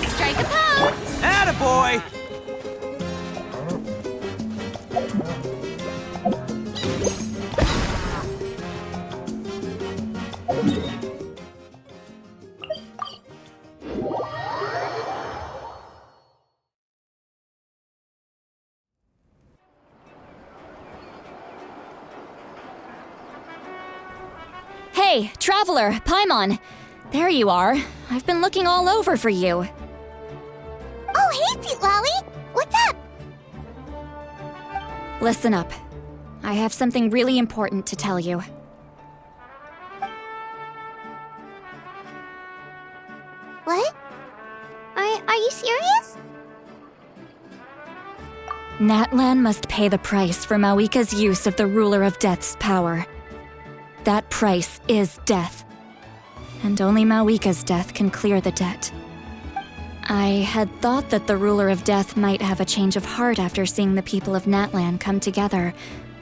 Strike a pose! Attaboy! Hey, Traveler, Paimon! There you are. I've been looking all over for you. Oh, hey, Sweet Wowie! What's up? Listen up. I have something really important to tell you. What? Are you serious? Natlan must pay the price for Mawika's use of the Ruler of Death's power. That price is death. And only Mawika's death can clear the debt. I had thought that the Ruler of Death might have a change of heart after seeing the people of Natlan come together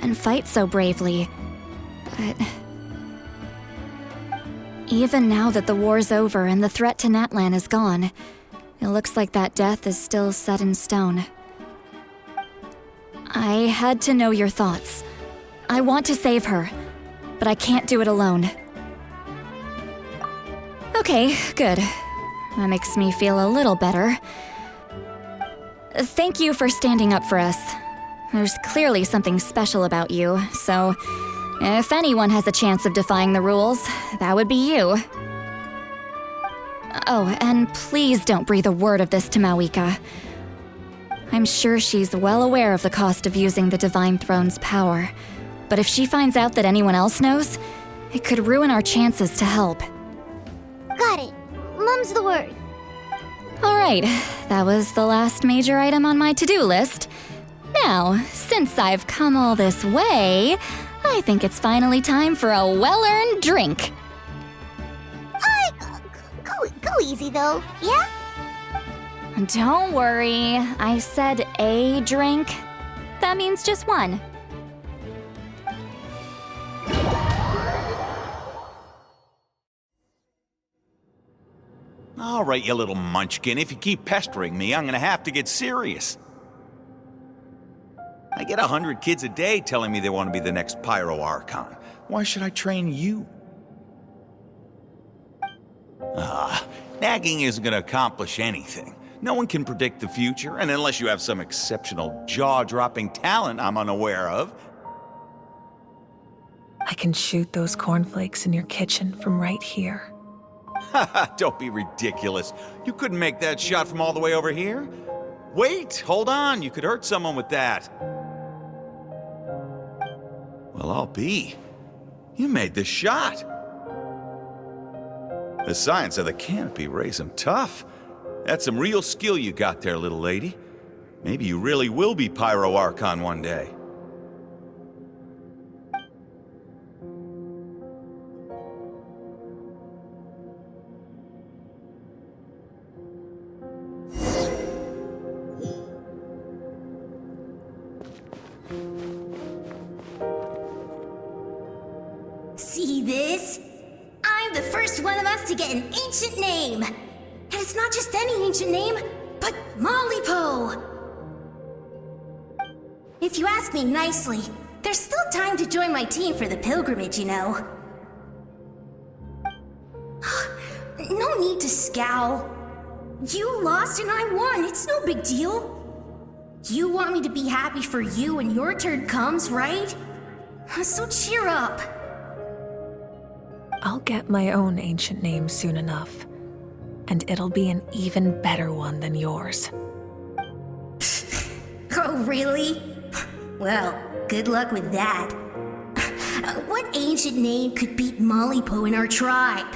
and fight so bravely. But even now that the war's over and the threat to Natlan is gone, it looks like that death is still set in stone. I had to know your thoughts. I want to save her, but I can't do it alone. Okay, good. That makes me feel a little better. Thank you for standing up for us. There's clearly something special about you, so if anyone has a chance of defying the rules, that would be you. Oh, and please don't breathe a word of this to Mawika. I'm sure she's well aware of the cost of using the Divine Throne's power, but if she finds out that anyone else knows, it could ruin our chances to help. Got it. Mum's the word. Alright, that was the last major item on my to-do list. Now, since I've come all this way, I think it's finally time for a well-earned drink. Go easy though, yeah? Don't worry, I said a drink. That means just one. All right, you little munchkin, if you keep pestering me, I'm gonna have to get serious. I get 100 kids a day telling me they want to be the next Pyro Archon. Why should I train you? Nagging isn't gonna accomplish anything. No one can predict the future, and unless you have some exceptional jaw-dropping talent I'm unaware of. I can shoot those cornflakes in your kitchen from right here. Haha, don't be ridiculous. You couldn't make that shot from all the way over here? Wait, hold on, you could hurt someone with that. Well, I'll be. You made the shot. The science of the canopy raised him tough. That's some real skill you got there, little lady. Maybe you really will be Pyro Archon one day. See this? I'm the first one of us to get an ancient name. And it's not just any ancient name, but Mollypo. If you ask me nicely, there's still time to join my team for the pilgrimage, you know. No need to scowl. You lost and I won, it's no big deal. You want me to be happy for you when your turn comes, right? So cheer up. I'll get my own ancient name soon enough, and it'll be an even better one than yours. Oh, really? Well, good luck with that. What ancient name could beat Mollypo in our tribe?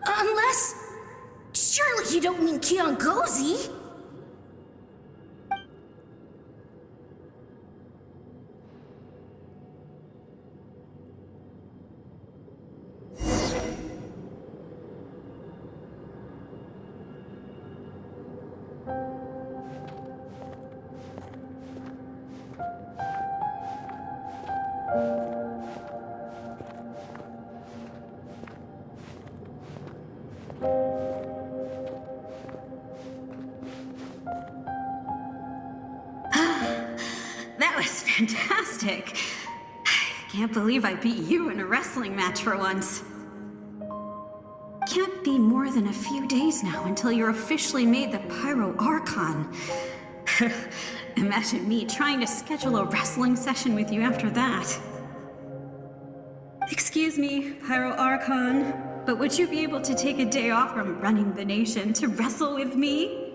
Unless... surely you don't mean Kiangozi? Fantastic. Can't believe I beat you in a wrestling match for once. Can't be more than a few days now until you're officially made the Pyro Archon. Imagine me trying to schedule a wrestling session with you after that. Excuse me, Pyro Archon, but would you be able to take a day off from running the nation to wrestle with me?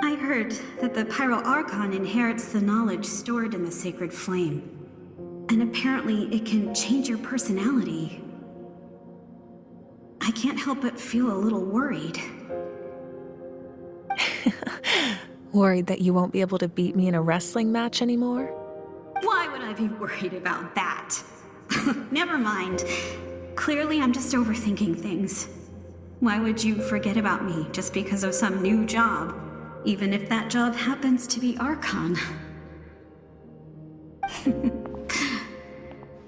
I heard that the Pyro Archon inherits the knowledge stored in the sacred flame. And apparently it can change your personality. I can't help but feel a little worried. Worried that you won't be able to beat me in a wrestling match anymore? Why would I be worried about that? Never mind. Clearly I'm just overthinking things. Why would you forget about me just because of some new job? Even if that job happens to be Archon.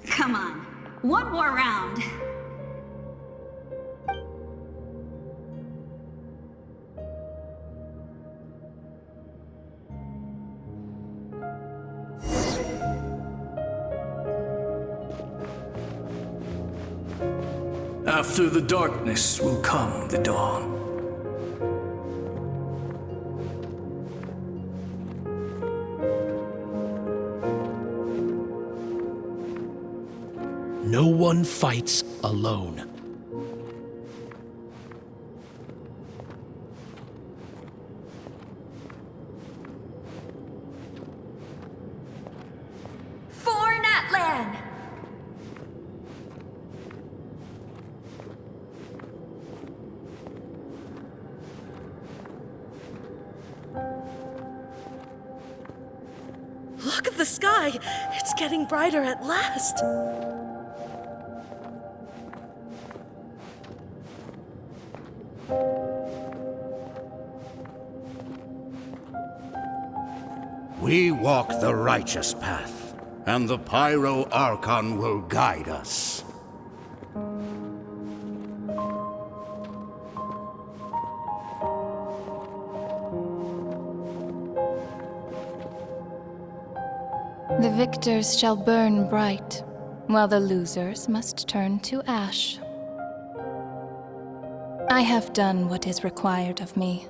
Come on, one more round. After the darkness will come the dawn. No one fights alone. For Natlan! Look at the sky! It's getting brighter at last! We walk the righteous path, and the Pyro Archon will guide us. The victors shall burn bright, while the losers must turn to ash. I have done what is required of me.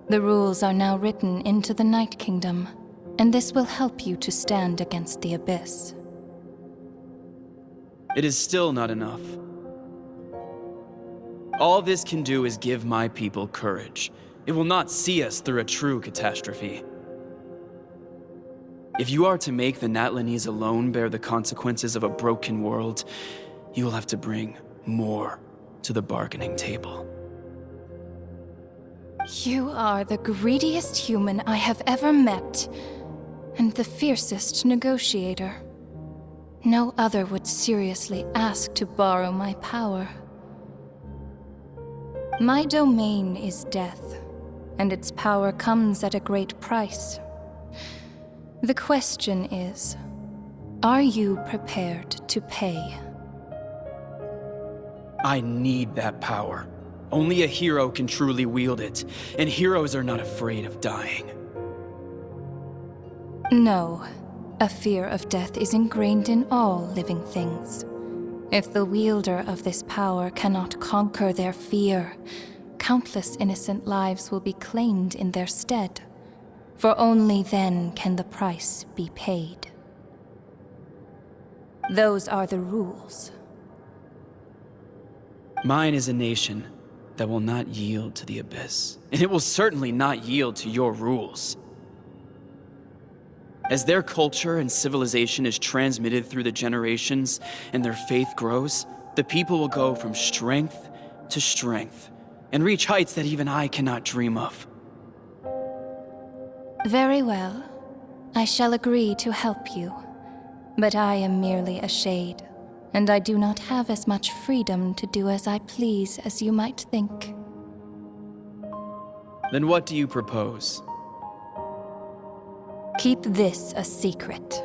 The rules are now written into the Night Kingdom, and this will help you to stand against the Abyss. It is still not enough. All this can do is give my people courage. It will not see us through a true catastrophe. If you are to make the Natlanese alone bear the consequences of a broken world, you will have to bring more to the bargaining table. You are the greediest human I have ever met, and the fiercest negotiator. No other would seriously ask to borrow my power. My domain is death, and its power comes at a great price. The question is, are you prepared to pay? I need that power. Only a hero can truly wield it, and heroes are not afraid of dying. No, a fear of death is ingrained in all living things. If the wielder of this power cannot conquer their fear, countless innocent lives will be claimed in their stead. For only then can the price be paid. Those are the rules. Mine is a nation that will not yield to the Abyss, and it will certainly not yield to your rules. As their culture and civilization is transmitted through the generations and their faith grows, the people will go from strength to strength and reach heights that even I cannot dream of. Very well. I shall agree to help you. But I am merely a shade, and I do not have as much freedom to do as I please as you might think. Then what do you propose? Keep this a secret.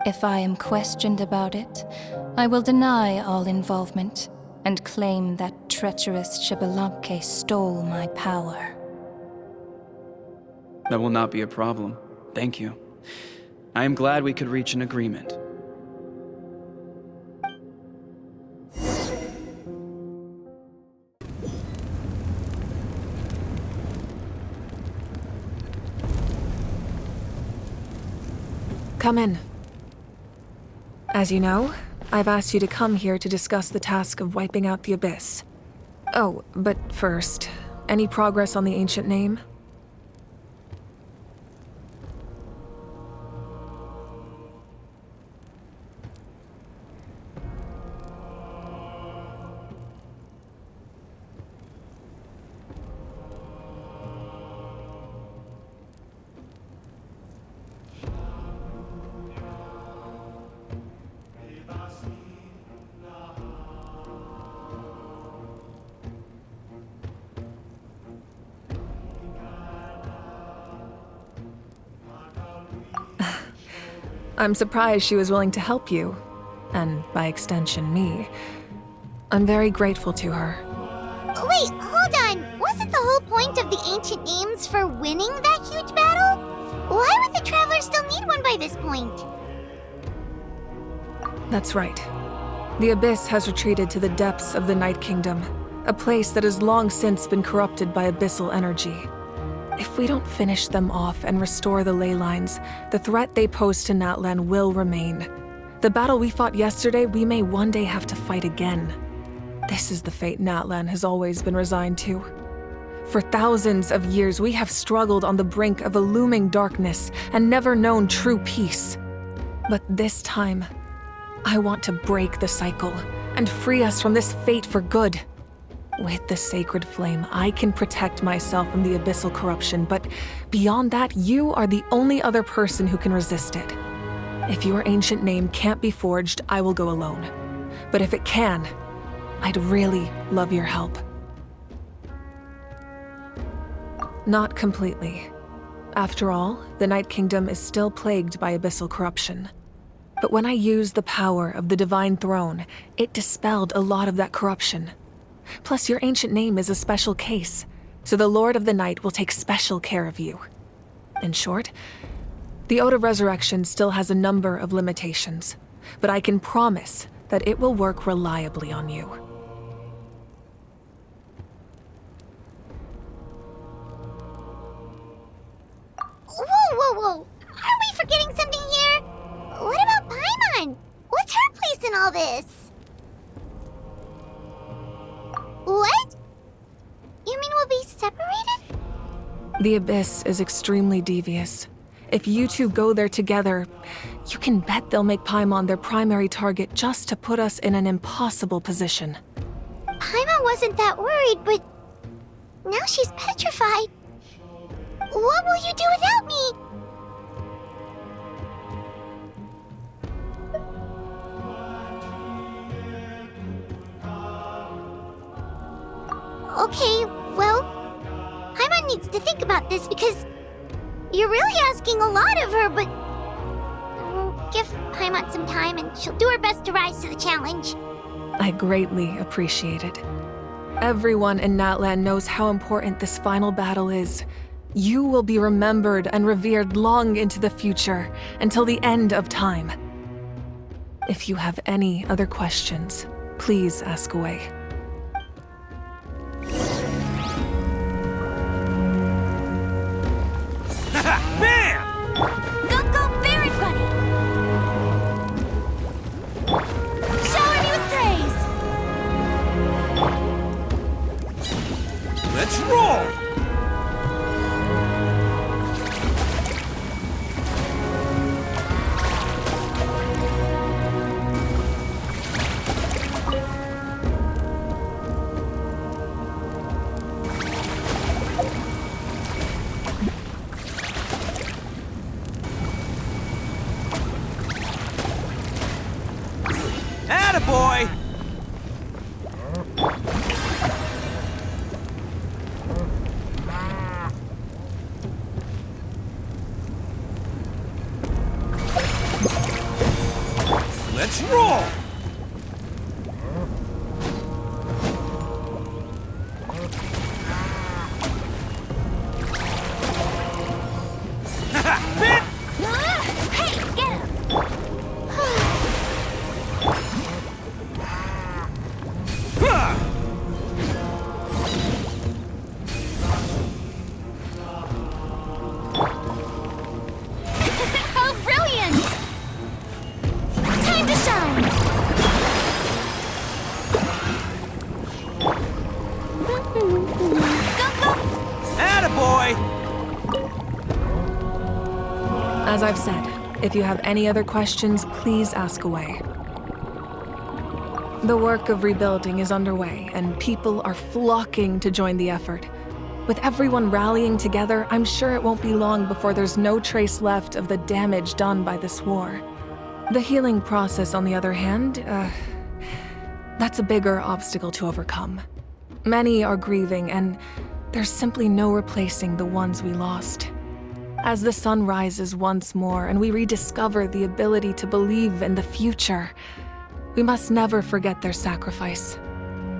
If I am questioned about it, I will deny all involvement and claim that treacherous Xbalanque stole my power. That will not be a problem. Thank you. I am glad we could reach an agreement. Come in. As you know, I've asked you to come here to discuss the task of wiping out the Abyss. Oh, but first, any progress on the ancient name? I'm surprised she was willing to help you, and by extension, me. I'm very grateful to her. Wait, hold on. Wasn't the whole point of the ancient names for winning that huge battle? Why would the Traveler still need one by this point? That's right. The Abyss has retreated to the depths of the Night Kingdom, a place that has long since been corrupted by abyssal energy. If we don't finish them off and restore the ley lines, the threat they pose to Natlan will remain. The battle we fought yesterday, we may one day have to fight again. This is the fate Natlan has always been resigned to. For thousands of years, we have struggled on the brink of a looming darkness and never known true peace. But this time, I want to break the cycle and free us from this fate for good. With the sacred flame, I can protect myself from the abyssal corruption, but beyond that, you are the only other person who can resist it. If your ancient name can't be forged, I will go alone. But if it can, I'd really love your help. Not completely. After all, the Night Kingdom is still plagued by abyssal corruption. But when I used the power of the Divine Throne, it dispelled a lot of that corruption. Plus, your ancient name is a special case, so the Lord of the Night will take special care of you. In short, the Ode of Resurrection still has a number of limitations, but I can promise that it will work reliably on you. Whoa. Aren't we forgetting something here? What about Paimon? What's her place in all this? What? You mean we'll be separated? The Abyss is extremely devious. If you two go there together, you can bet they'll make Paimon their primary target just to put us in an impossible position. Paimon wasn't that worried, but now she's petrified. What will you do without me? Okay, well, Paimon needs to think about this because you're really asking a lot of her, but we'll give Paimon some time and she'll do her best to rise to the challenge. I greatly appreciate it. Everyone in Natlan knows how important this final battle is. You will be remembered and revered long into the future, until the end of time. If you have any other questions, please ask away. Bam! Go, Barret Bunny! Shower me with praise! Let's roll! Attaboy! Let's roll! As I've said, if you have any other questions, please ask away. The work of rebuilding is underway, and people are flocking to join the effort. With everyone rallying together, I'm sure it won't be long before there's no trace left of the damage done by this war. The healing process, on the other hand, that's a bigger obstacle to overcome. Many are grieving, and there's simply no replacing the ones we lost. As the sun rises once more and we rediscover the ability to believe in the future, we must never forget their sacrifice.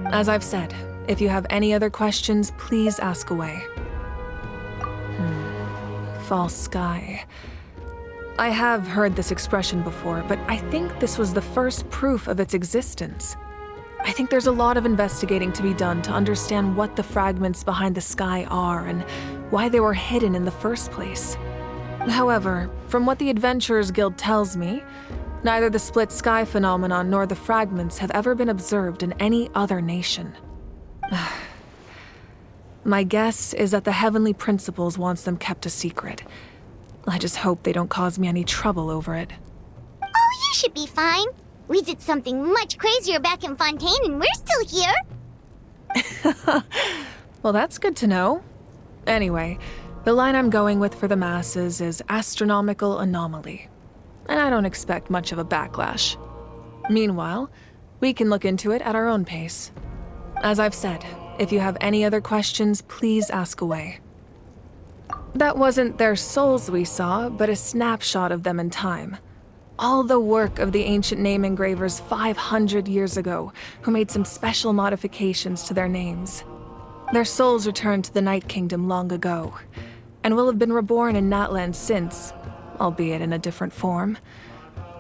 As I've said, if you have any other questions, please ask away. False sky. I have heard this expression before, but I think this was the first proof of its existence. I think there's a lot of investigating to be done to understand what the fragments behind the sky are and why they were hidden in the first place. However, from what the Adventurers Guild tells me, neither the split sky phenomenon nor the fragments have ever been observed in any other nation. My guess is that the Heavenly Principles wants them kept a secret. I just hope they don't cause me any trouble over it. Oh, you should be fine. We did something much crazier back in Fontaine and we're still here. Well, that's good to know. Anyway, the line I'm going with for the masses is astronomical anomaly. And I don't expect much of a backlash. Meanwhile, we can look into it at our own pace. As I've said, if you have any other questions, please ask away. That wasn't their souls we saw, but a snapshot of them in time. All the work of the ancient name engravers 500 years ago, who made some special modifications to their names. Their souls returned to the Night Kingdom long ago, and will have been reborn in Natlan since, albeit in a different form.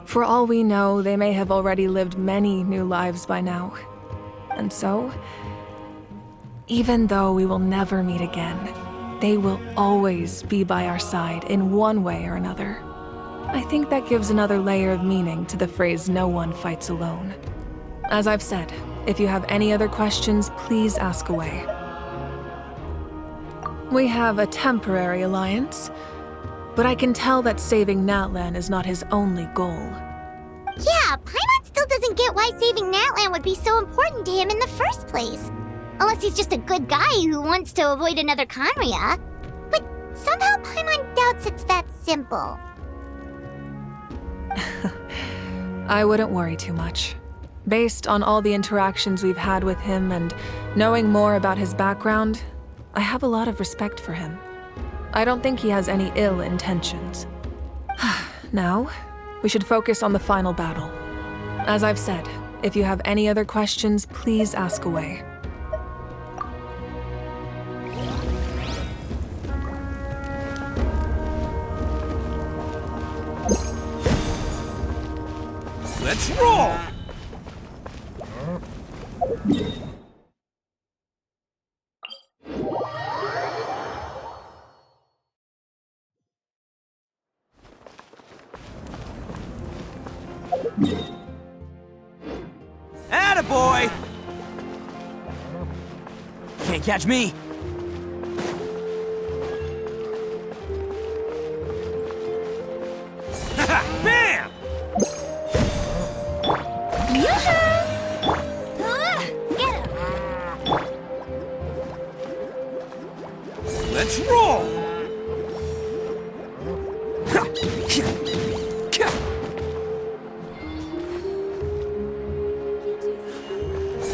For all we know, they may have already lived many new lives by now. And so, even though we will never meet again, they will always be by our side in one way or another. I think that gives another layer of meaning to the phrase, "no one fights alone." As I've said, if you have any other questions, please ask away. We have a temporary alliance, but I can tell that saving Natlan is not his only goal. Yeah, Paimon still doesn't get why saving Natlan would be so important to him in the first place. Unless he's just a good guy who wants to avoid another Conria. But somehow Paimon doubts it's that simple. I wouldn't worry too much. Based on all the interactions we've had with him and knowing more about his background, I have a lot of respect for him. I don't think he has any ill intentions. Now, we should focus on the final battle. As I've said, if you have any other questions, please ask away. Let's roll! Attaboy! Can't catch me! Bam! Let's roll!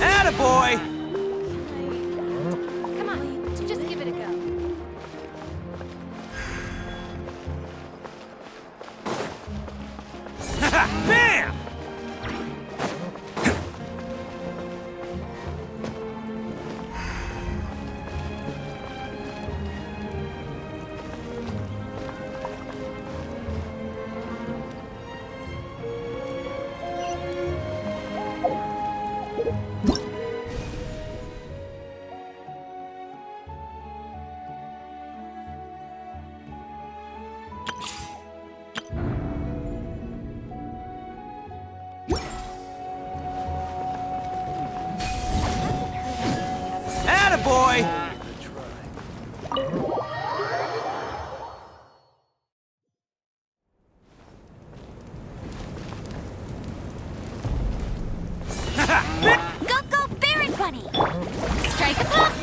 Attaboy! Come on, just give it a go. Bam! Attaboy! Go, go, Baron Bunny! Strike a pop!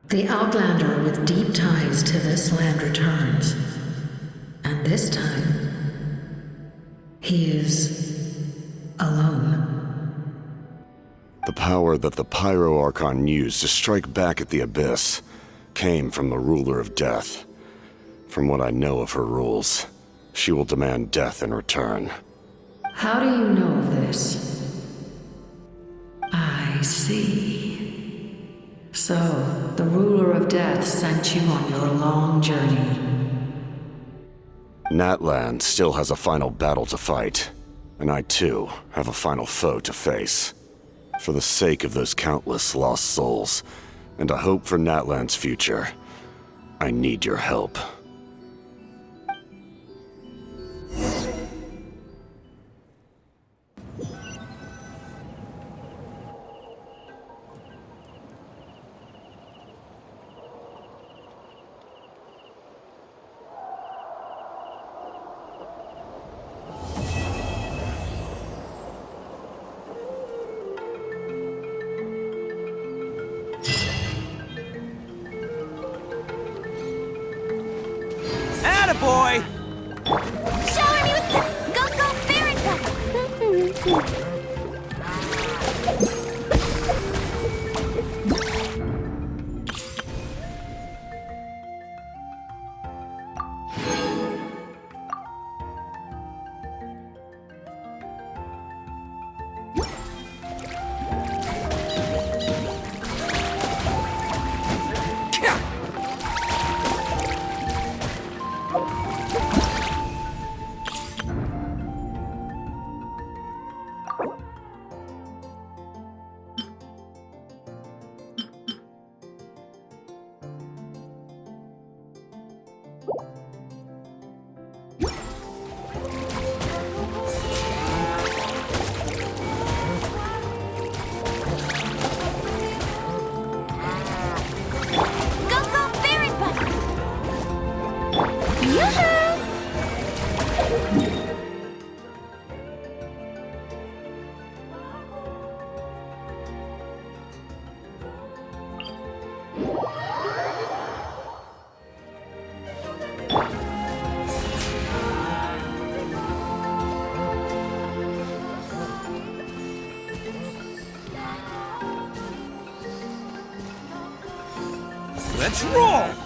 The Outlander with deep ties to this land returns. And this time, he is alone. The power that the Pyro Archon used to strike back at the Abyss came from the Ruler of Death. From what I know of her rules, she will demand death in return. How do you know of this? I see. So, the Ruler of Death sent you on your long journey. Natlan still has a final battle to fight, and I too have a final foe to face. For the sake of those countless lost souls, and a hope for Natlan's future, I need your help. Attaboy! Shower me with the go, go, Baron Bunny! Let's roll!